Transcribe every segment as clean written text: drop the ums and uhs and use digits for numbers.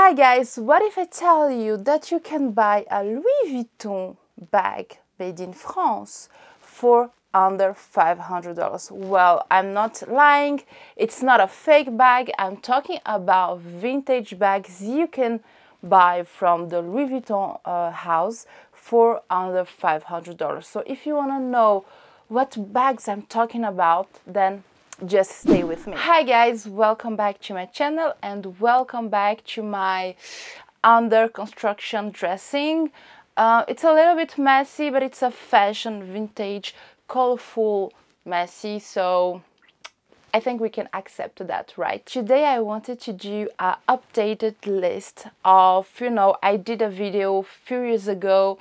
Hi guys, what if I tell you that you can buy a Louis Vuitton bag made in France for under $500? Well, I'm not lying, it's not a fake bag. I'm talking about vintage bags you can buy from the Louis Vuitton house for under $500. So if you want to know what bags I'm talking about, then just stay with me. Hi guys, welcome back to my channel and welcome back to my under construction dressing. It's a little bit messy, but it's a fashion, vintage, colorful, messy, so I think we can accept that, right? Today I wanted to do an updated list of, I did a video a few years ago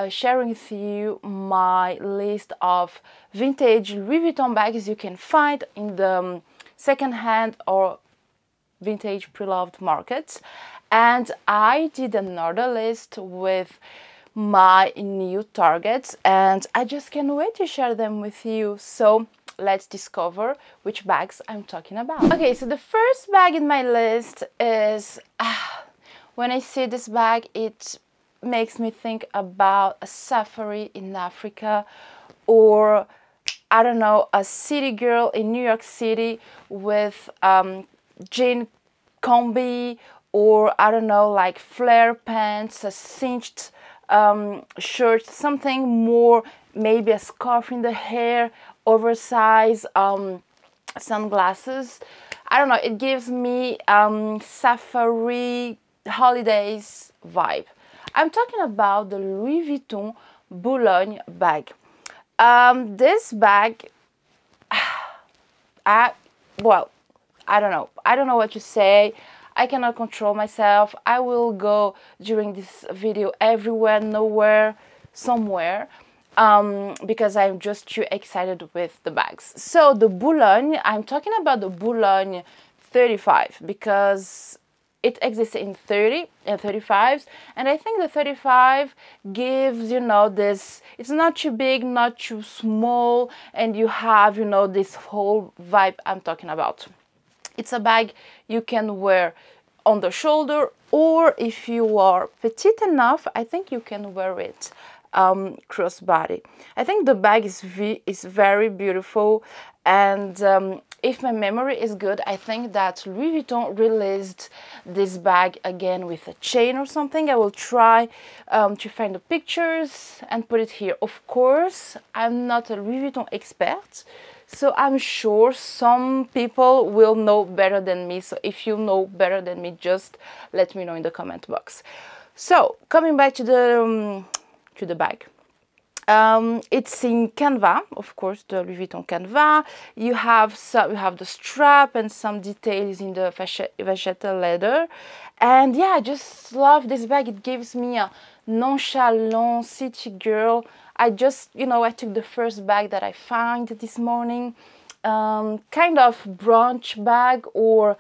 sharing with you my list of vintage Louis Vuitton bags you can find in the second-hand or vintage pre-loved markets. And I did another list with my new targets and I just can't wait to share them with you. So let's discover which bags I'm talking about. Okay, so the first bag in my list is, when I see this bag, it makes me think about a safari in Africa, or I don't know, a city girl in New York City with jean combi, or I don't know, like flare pants, a cinched shirt, something more, maybe a scarf in the hair, oversized sunglasses. I don't know, it gives me safari holidays vibe. I'm talking about the Louis Vuitton Boulogne bag. This bag, I don't know. I don't know what to say. I cannot control myself. I will go during this video everywhere, nowhere, somewhere, because I'm just too excited with the bags. So the Boulogne, I'm talking about the Boulogne 35 because it exists in 30 and 35s, and I think the 35 gives, this, it's not too big, not too small, and you have, this whole vibe I'm talking about. It's a bag you can wear on the shoulder, or if you are petite enough, I think you can wear it crossbody. I think the bag is very beautiful, and if my memory is good, I think that Louis Vuitton released this bag again with a chain or something. I will try to find the pictures and put it here. Of course, I'm not a Louis Vuitton expert, so I'm sure some people will know better than me. So if you know better than me, just let me know in the comment box. So coming back to the bag. It's in canvas, of course, the Louis Vuitton canvas. You have the strap and some details in the vachette leather. And yeah, I just love this bag. It gives me a nonchalant city girl. I just, I took the first bag that I found this morning. Kind of brunch bag, or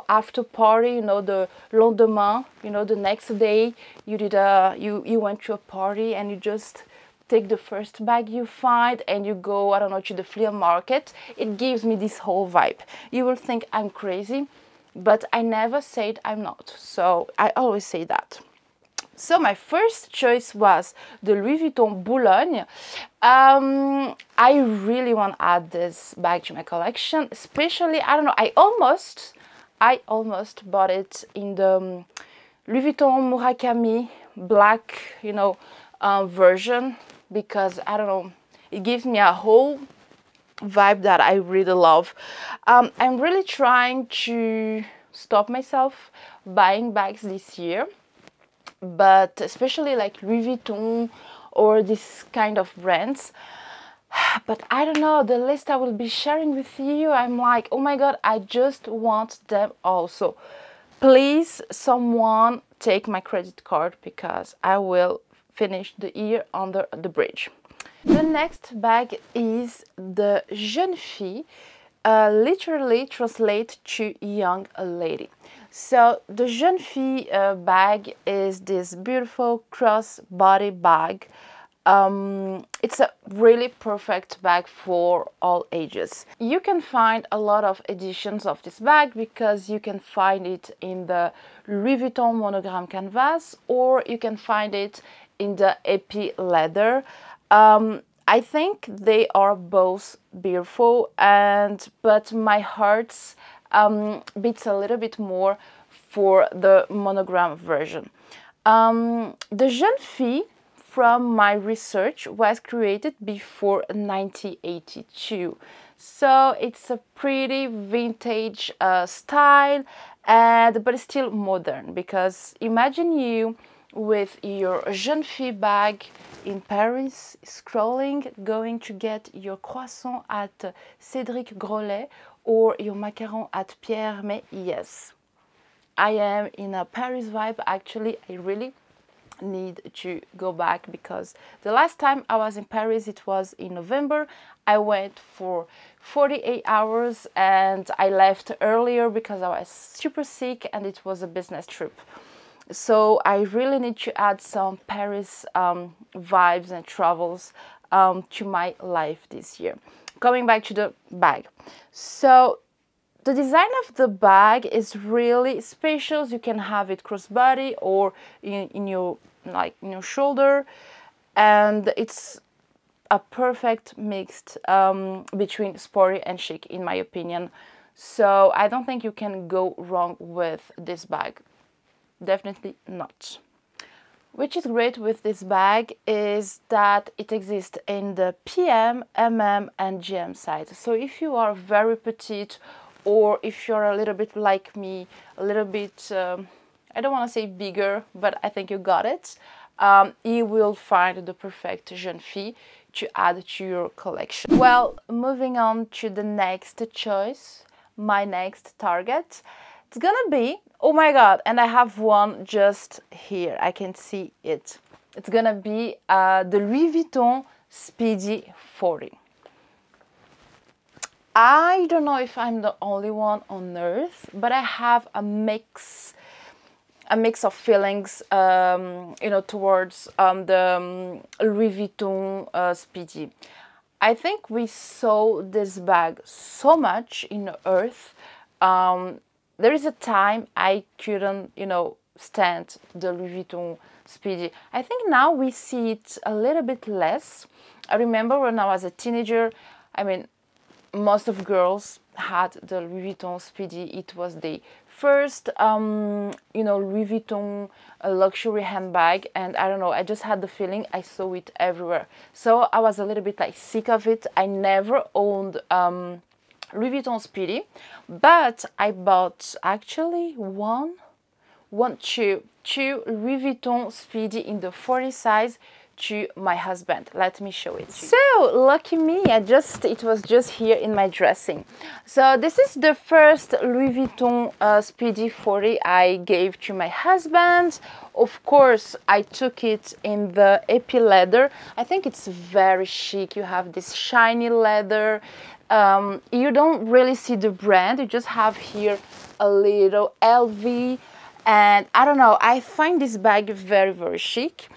after party, the lendemain, the next day you went to a party and you just take the first bag you find and you go, I don't know, to the flea market. It gives me this whole vibe. You will think I'm crazy, but I never said I'm not, so I always say that. So my first choice was the Louis Vuitton Boulogne. I really want to add this bag to my collection, especially, I don't know, I almost bought it in the Louis Vuitton Murakami black, version, because I don't know, it gives me a whole vibe that I really love. I'm really trying to stop myself buying bags this year, but especially like Louis Vuitton or this kind of brands. But I don't know, the list I will be sharing with you, I'm like, oh my god, I just want them also. Please, someone take my credit card because I will finish the year under the bridge. The next bag is the Jeune Fille, literally translate to young lady. So the Jeune Fille bag is this beautiful crossbody bag It's a really perfect bag for all ages. You can find a lot of editions of this bag because you can find it in the Louis Vuitton monogram canvas, or you can find it in the Epi leather. I think they are both beautiful, but my heart beats a little bit more for the monogram version. The Jeune Fille, from my research, was created before 1982. So it's a pretty vintage style, but still modern, because imagine you with your Jeune Fille bag in Paris, scrolling, going to get your croissant at Cédric Grolet or your macaron at Pierre. Mais yes, I am in a Paris vibe. Actually, I really need to go back, because the last time I was in Paris, it was in November. I went for 48 hours and I left earlier because I was super sick and it was a business trip. So I really need to add some Paris vibes and travels to my life this year. Coming back to the bag. So the design of the bag is really spacious. You can have it crossbody or in your shoulder, and it's a perfect mix between sporty and chic, in my opinion. So I don't think you can go wrong with this bag. Definitely not. Which is great with this bag is that it exists in the PM, MM and GM size. So if you are very petite, or if you're a little bit like me, a little bit, I don't want to say bigger, but I think you got it, you will find the perfect Jeune Fille to add to your collection. Well, moving on to the next choice, my next target, it's gonna be, oh my god, and I have one just here, I can see it. It's gonna be the Louis Vuitton Speedy 40. I don't know if I'm the only one on earth, but I have a mix of feelings, you know, towards the Louis Vuitton Speedy. I think we saw this bag so much in the earth. There is a time I couldn't, you know, stand the Louis Vuitton Speedy. I think now we see it a little bit less. I remember when I was a teenager, I mean, most of girls had the Louis Vuitton Speedy. It was the first, you know, Louis Vuitton luxury handbag, and I don't know, I just had the feeling I saw it everywhere. So I was a little bit like sick of it. I never owned Louis Vuitton Speedy, but I bought actually two Louis Vuitton Speedy in the 40 size to my husband. Let me show it to you. So lucky me, it was just here in my dressing. So this is the first Louis Vuitton Speedy 40 I gave to my husband. Of course, I took it in the Epi leather. I think it's very chic. You have this shiny leather. You don't really see the brand. You just have here a little LV. And I don't know, I find this bag very, very chic.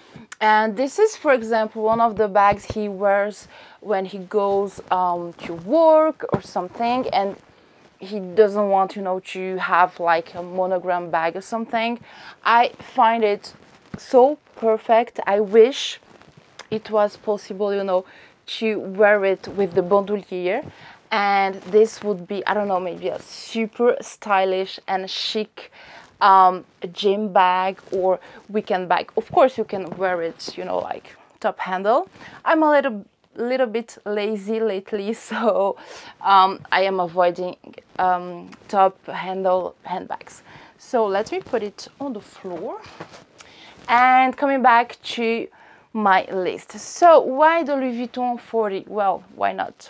And this is, for example, one of the bags he wears when he goes to work or something, and he doesn't want, you know, to have like a monogram bag or something. I find it so perfect. I wish it was possible, you know, to wear it with the bandoulière, and this would be, I don't know, maybe a super stylish and chic gym bag or weekend bag. Of course, you can wear it, you know, like top handle. I'm a little bit lazy lately, so I am avoiding top handle handbags. So let me put it on the floor. And coming back to my list. So why the Louis Vuitton 40? Well, why not?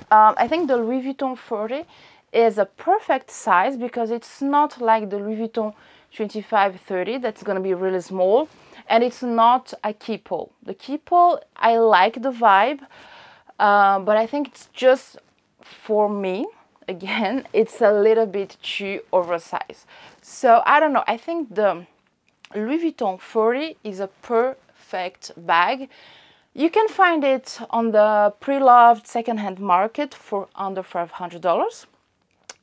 I think the Louis Vuitton 40 is a perfect size because it's not like the Louis Vuitton 25-30 that's going to be really small, and it's not a keepall. The keepall, I like the vibe, but I think it's just, for me, again, it's a little bit too oversized. So I don't know, I think the Louis Vuitton 40 is a perfect bag You can find it on the pre-loved secondhand market for under $500,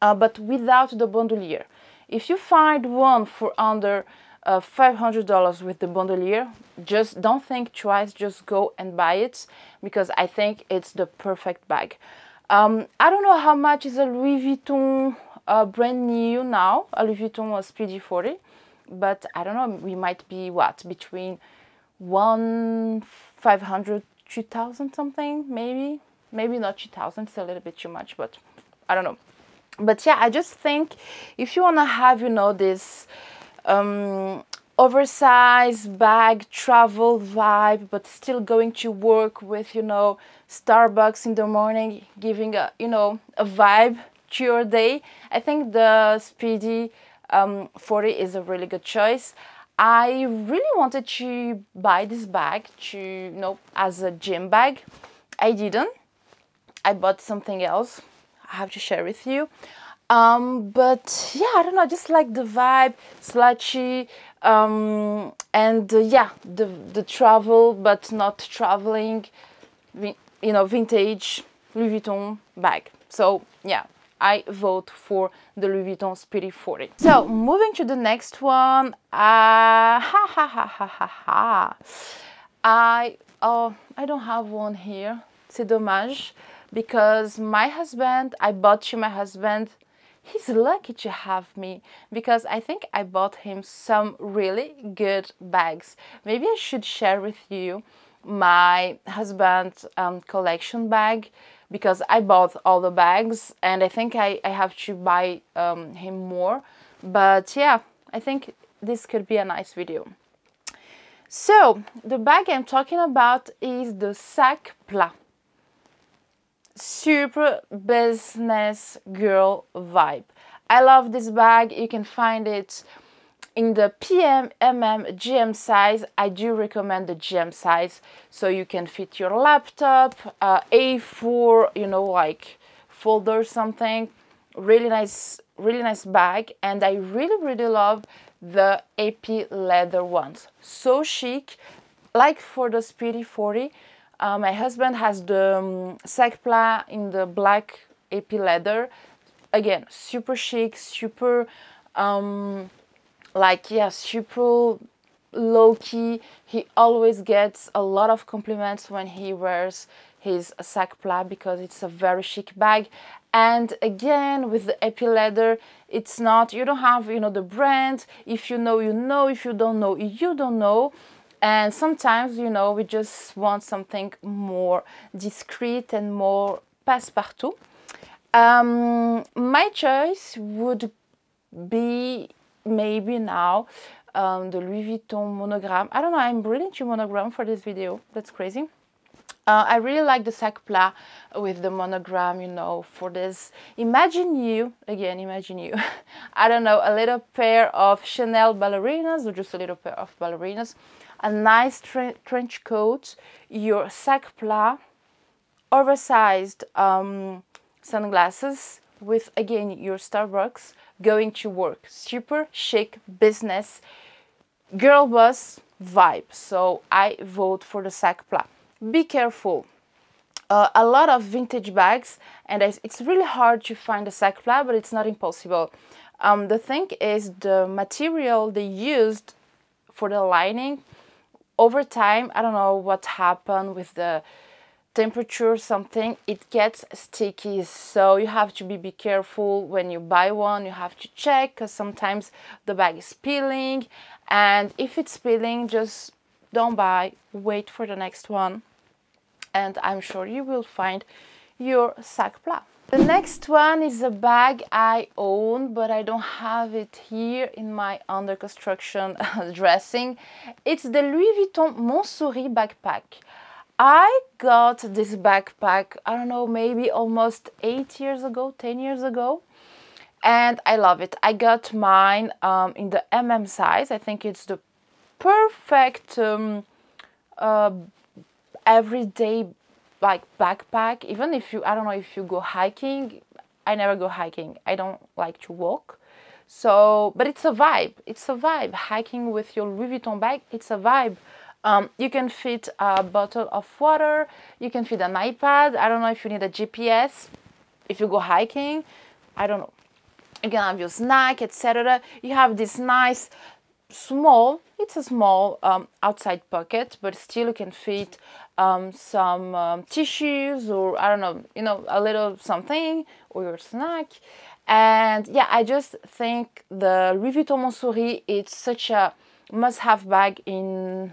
but without the bandolier. If you find one for under $500 with the bandolier, just don't think twice, just go and buy it, because I think it's the perfect bag. I don't know how much is a Louis Vuitton brand new now, a Louis Vuitton Speedy 40, but I don't know, we might be what, between 1,500, 2,000 something, maybe not 2,000, it's a little bit too much, but I don't know. But yeah, I just think if you want to have, you know, this oversized bag travel vibe, but still going to work with, you know, Starbucks in the morning, giving a, you know, a vibe to your day, I think the Speedy 40 is a really good choice. I really wanted to buy this bag to, you know, as a gym bag. I didn't. I bought something else I have to share with you. But yeah, I don't know, I just like the vibe, slouchy, and yeah, the travel, but not traveling, you know, vintage Louis Vuitton bag. So yeah, I vote for the Louis Vuitton Speedy 40. So moving to the next one, I don't have one here. C'est dommage, because my husband, I bought to my husband. He's lucky to have me, because I think I bought him some really good bags. Maybe I should share with you my husband's collection bag, because I bought all the bags and I think I have to buy him more. But yeah, I think this could be a nice video. So the bag I'm talking about is the Sac Plat. Super business girl vibe. I love this bag. You can find it in the PM, MM, GM size. I do recommend the GM size, so you can fit your laptop, A4, you know, like folder something. Really nice bag. And I really love the AP leather ones. So chic, like for the Speedy 40. My husband has the Sac Plat in the black AP leather. Again, super chic, super like, yeah, super low-key. He always gets a lot of compliments when he wears his Sac Plat, because it's a very chic bag. And again, with the AP leather, it's not, you don't have, you know, the brand. If you know, you know. If you don't know, you don't know. And sometimes, you know, we just want something more discreet and more passe-partout. My choice would be maybe now the Louis Vuitton monogram. I don't know, I'm really into monogram for this video. That's crazy. I really like the Sac Plat with the monogram, you know, for this. Imagine you, I don't know, a little pair of Chanel ballerinas, or just a little pair of ballerinas, a nice trench coat, your Sac Plat, oversized sunglasses with, again, your Starbucks, going to work. Super chic business girl boss vibe. So I vote for the Sac Plat. Be careful. A lot of vintage bags, and it's really hard to find a Sac Plat, but it's not impossible. The thing is, the material they used for the lining, over time, I don't know what happened with the temperature or something, it gets sticky. So you have to be careful when you buy one. You have to check, because sometimes the bag is peeling, and if it's peeling, just don't buy, wait for the next one, and I'm sure you will find your Sac Plat. The next one is a bag I own, but I don't have it here in my under construction dressing. It's the Louis Vuitton Montsouris backpack. I got this backpack, I don't know, maybe almost 8 years ago, 10 years ago, and I love it. I got mine in the MM size. I think it's the perfect everyday like backpack. Even if you, I don't know, if you go hiking. I never go hiking, I don't like to walk. So, but it's a vibe, hiking with your Louis Vuitton bag, it's a vibe. You can fit a bottle of water, you can fit an iPad. I don't know if you need a GPS if you go hiking, I don't know. You can have your snack, etc. You have this nice small, it's a small outside pocket, but still you can fit some tissues, or I don't know, you know, a little something, or your snack. And yeah, I just think the Louis Vuitton Montsouris, it's such a must-have bag in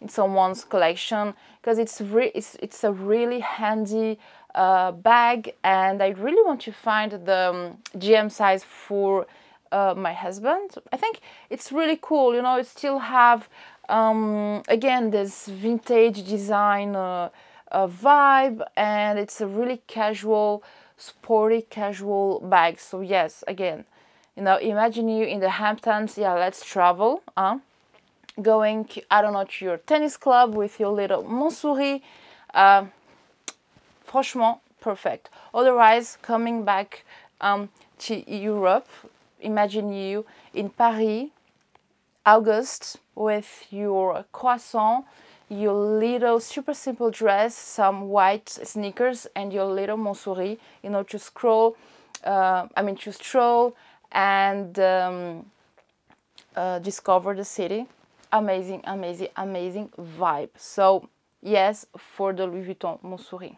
someone's collection, because it's a really handy bag, and I really want to find the GM size for my husband. I think it's really cool, you know. It still have again this vintage design vibe, and it's a really casual, sporty casual bag. So yes, again, you know, imagine you in the Hamptons. Yeah, let's travel, going, I don't know, to your tennis club with your little Montsouris. Franchement, perfect. Otherwise, coming back to Europe, imagine you in Paris, August, with your croissant, your little super simple dress, some white sneakers, and your little Montsouris, you know, to stroll and discover the city. Amazing, amazing, amazing vibe. So yes, for the Louis Vuitton Montsouris.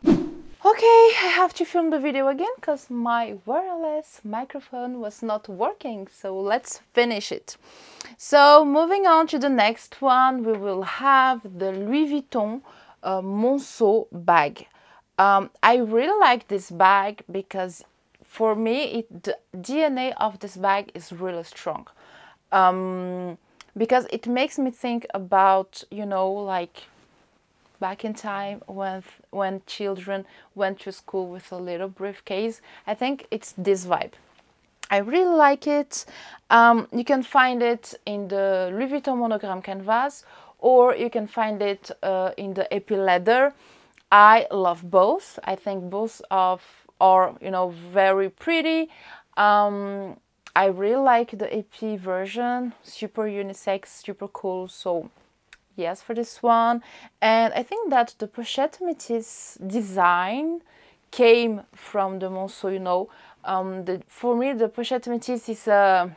Okay, I have to film the video again because my wireless microphone was not working, so let's finish it. So moving on to the next one, we will have the Louis Vuitton Monceau bag. I really like this bag because for me, the DNA of this bag is really strong. Because it makes me think about, you know, like back in time when children went to school with a little briefcase. I think it's this vibe. I really like it. You can find it in the Louis Vuitton monogram canvas, or you can find it in the Epi leather. I love both. I think both are, you know, very pretty. I really like the Epi version, super unisex, super cool. So yes, for this one. And I think that the pochette métis design came from the Monceau, you know. For me, the pochette métis is a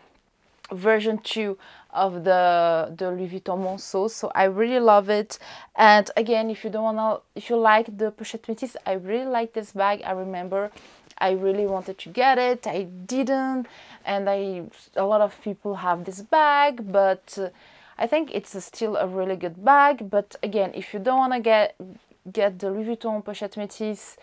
version 2 of the Louis Vuitton Monceau, so I really love it. And again, if you like the pochette métis, I really like this bag. I remember I really wanted to get it, I didn't, and a lot of people have this bag, but I think it's still a really good bag. But again, if you don't want to get the Louis Vuitton pochette métis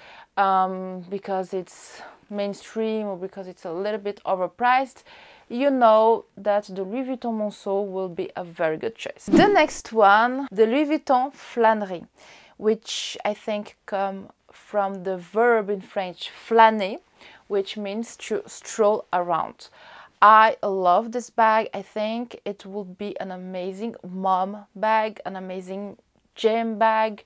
because it's mainstream or because it's a little bit overpriced, you know that the Louis Vuitton Monceau will be a very good choice. The next one, the Louis Vuitton Flânerie, which I think come from the verb in French flâner, which means to stroll around. I love this bag. I think it will be an amazing mom bag, an amazing gym bag,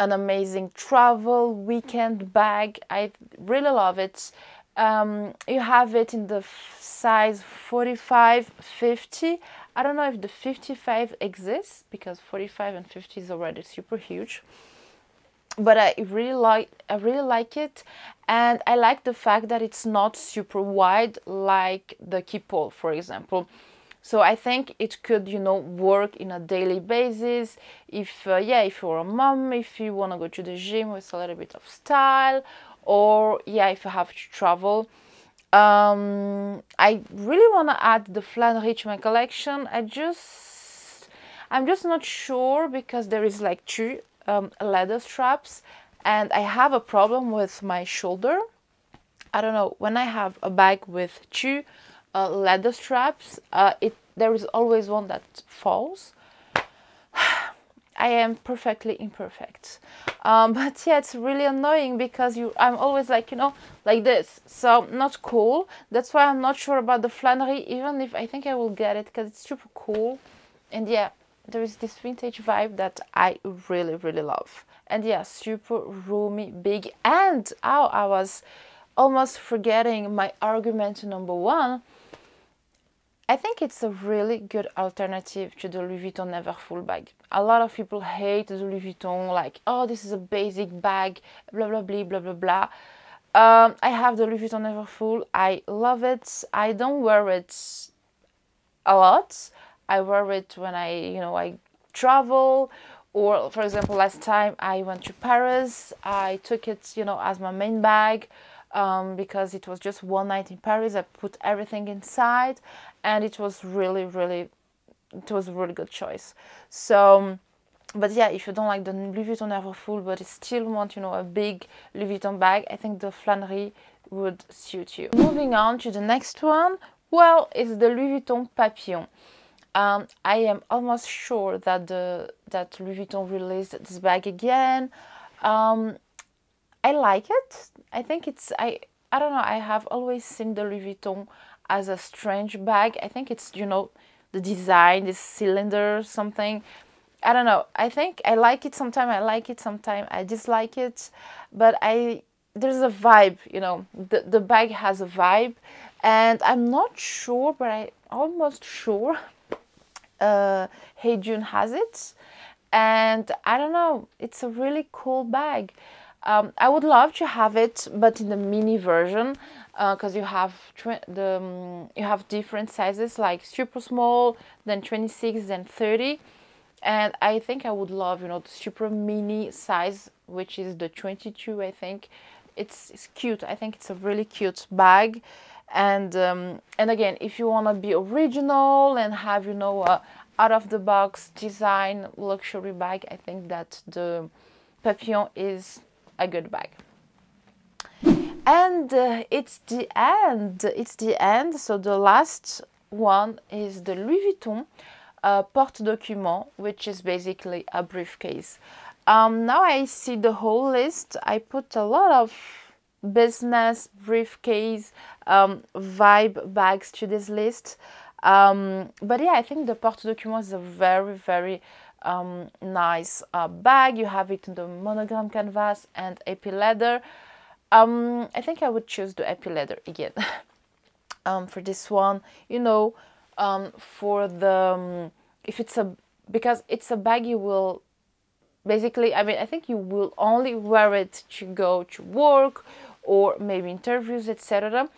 an amazing travel weekend bag. I really love it. You have it in the size 45, 50. I don't know if the 55 exists because 45 and 50 is already super huge. But I really like it, and I like the fact that it's not super wide like the Kipol, for example. So I think it could, you know, work in a daily basis. If you're a mom, if you want to go to the gym with a little bit of style, or yeah, if you have to travel. I really want to add the Flânerie to my collection. I'm just not sure because there is like two leather straps, and I have a problem with my shoulder. I don't know, when I have a bag with two leather straps, there is always one that falls. I am perfectly imperfect, but yeah, it's really annoying because I'm always like, you know, like this, so not cool. That's why I'm not sure about the Flânerie, even if I think I will get it because it's super cool. And yeah, there is this vintage vibe that I really, really love. And yeah, super roomy, big. And I was almost forgetting my argument number one. I think it's a really good alternative to the Louis Vuitton Neverfull bag. A lot of people hate the Louis Vuitton, like, oh, this is a basic bag, blah, blah, blah, blah, blah, blah. I have the Louis Vuitton Neverfull. I love it. I don't wear it a lot. I wear it when I travel, or for example, last time I went to Paris, I took it, as my main bag. Because it was just one night in Paris. I put everything inside, and it was really, really, it was a really good choice. So, but yeah, if you don't like the Louis Vuitton Neverfull, but you still want, a big Louis Vuitton bag, I think the Flannery would suit you. Moving on to the next one, well, it's the Louis Vuitton Papillon. I am almost sure that Louis Vuitton released this bag again. I like it. I think I don't know, I have always seen the Louis Vuitton as a strange bag. I think it's, the design, this cylinder, something. I don't know. I think I like it sometimes, I like it sometimes, I dislike it. But there's a vibe, the bag has a vibe. And I'm not sure, but I'm almost sure Hey June has it. And I don't know, it's a really cool bag. I would love to have it, but in the mini version, because you have different sizes, like super small, then 26, then 30, and I think I would love, the super mini size, which is the 22. I think it's cute. I think it's a really cute bag, and again, if you want to be original and have, a out of the box design luxury bag, I think that the Papillon is a good bag. And it's the end. So the last one is the Louis Vuitton Porte Document, which is basically a briefcase. Now I see the whole list. I put a lot of business briefcase vibe bags to this list. But yeah, I think the Porte Document is a very, very nice bag. You have it in the monogram canvas and epi leather. I think I would choose the epi leather again for this one. For the if it's because it's a bag you will basically, I think you will only wear it to go to work or maybe interviews, etc.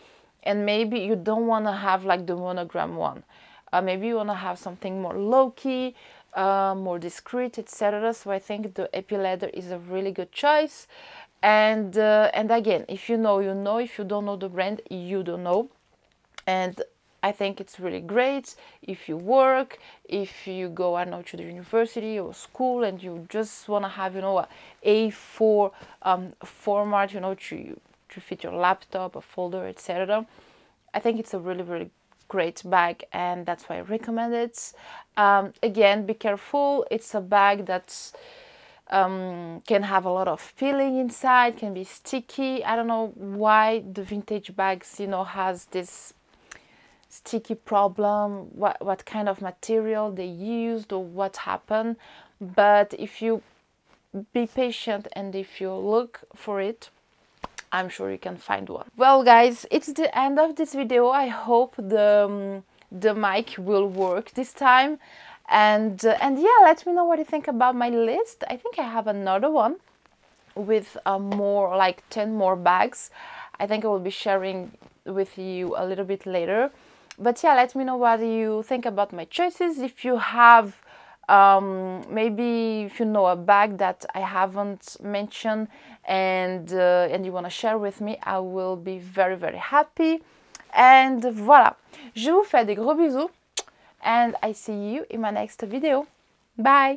And maybe you don't want to have like the monogram one. Maybe you want to have something more low-key, more discreet, etc. So I think the epi leather is a really good choice. And again, if you know, you know. If you don't know the brand, you don't know. And I think it's really great if you work, if you go, I don't know, to the university or school, and you just want to have, a A4 format, to fit your laptop, a folder, etc. I think it's a really, really great bag, and that's why I recommend it. Again, be careful. It's a bag that's can have a lot of peeling inside, can be sticky. I don't know why the vintage bags, has this sticky problem, what kind of material they used or what happened. But if you be patient and if you look for it, I'm sure you can find one. Well guys, it's the end of this video. I hope the mic will work this time. And yeah, let me know what you think about my list. I think I have another one with more, like 10 more bags. I think I will be sharing with you a little bit later. But yeah, let me know what you think about my choices. If you have maybe if you know a bag that I haven't mentioned and you want to share with me, I will be very, very happy. And voilà, je vous fais des gros bisous and I see you in my next video. Bye!